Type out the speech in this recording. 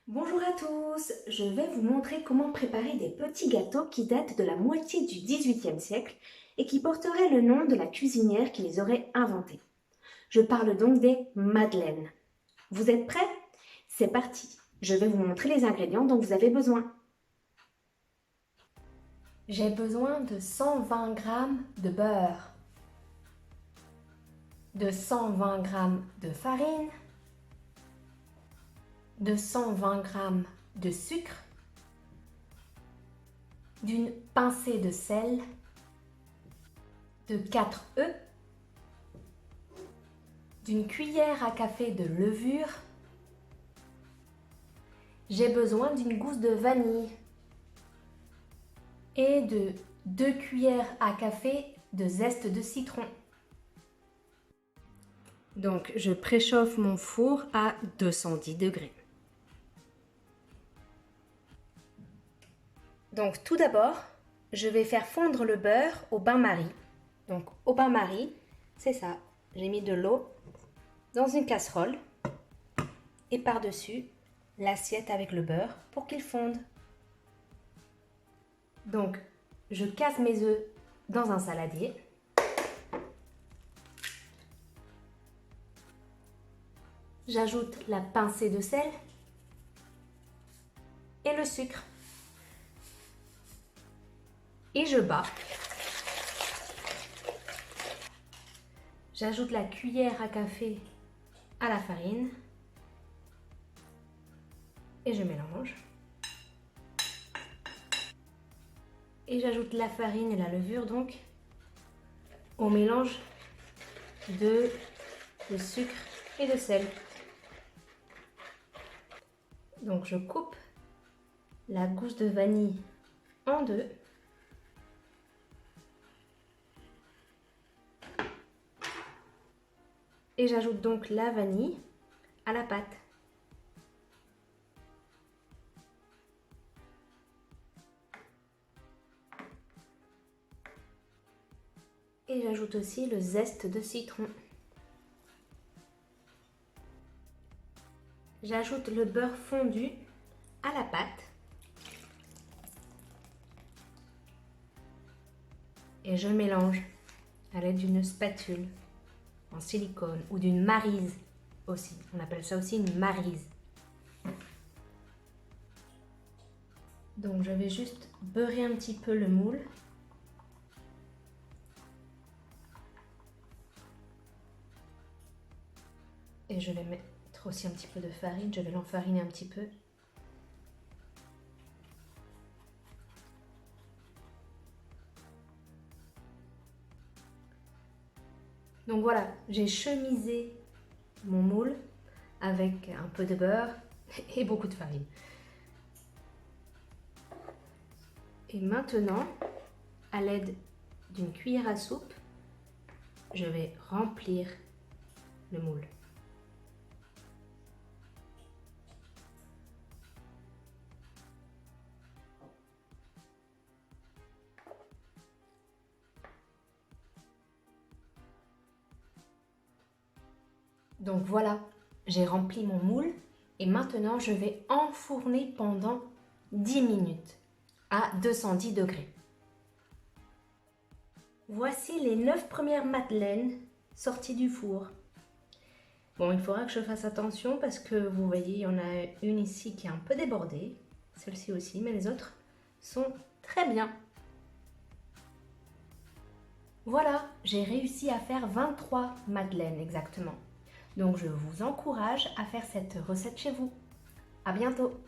Bonjour à tous, je vais vous montrer comment préparer des petits gâteaux qui datent de la moitié du XVIIIe siècle et qui porteraient le nom de la cuisinière qui les aurait inventés. Je parle donc des madeleines. Vous êtes prêts? C'est parti, je vais vous montrer les ingrédients dont vous avez besoin. J'ai besoin de 120 g de beurre, de 120 g de farine, de 120 g de sucre, d'une pincée de sel, de 4 œufs, d'une cuillère à café de levure. J'ai besoin d'une gousse de vanille et de 2 cuillères à café de zeste de citron. Donc je préchauffe mon four à 210 degrés. Donc tout d'abord, je vais faire fondre le beurre au bain-marie. Donc au bain-marie, c'est ça, j'ai mis de l'eau dans une casserole et par-dessus l'assiette avec le beurre pour qu'il fonde. Donc je casse mes œufs dans un saladier. J'ajoute la pincée de sel et le sucre. Et je bats. J'ajoute la cuillère à café à la farine et je mélange. Et j'ajoute la farine et la levure donc au mélange de sucre et de sel. Donc je coupe la gousse de vanille en deux. Et j'ajoute donc la vanille à la pâte. Et j'ajoute aussi le zeste de citron. J'ajoute le beurre fondu à la pâte. Et je mélange à l'aide d'une spatule en silicone ou d'une maryse aussi. On appelle ça aussi une maryse. Donc je vais juste beurrer un petit peu le moule. Et je vais mettre aussi un petit peu de farine, je vais l'enfariner un petit peu. Donc voilà, j'ai chemisé mon moule avec un peu de beurre et beaucoup de farine. Et maintenant, à l'aide d'une cuillère à soupe, je vais remplir le moule. Donc voilà, j'ai rempli mon moule et maintenant je vais enfourner pendant 10 minutes à 210 degrés. Voici les 9 premières madeleines sorties du four. Bon, il faudra que je fasse attention parce que vous voyez, il y en a une ici qui est un peu débordée, celle-ci aussi, mais les autres sont très bien. Voilà, j'ai réussi à faire 23 madeleines exactement. Donc je vous encourage à faire cette recette chez vous. À bientôt!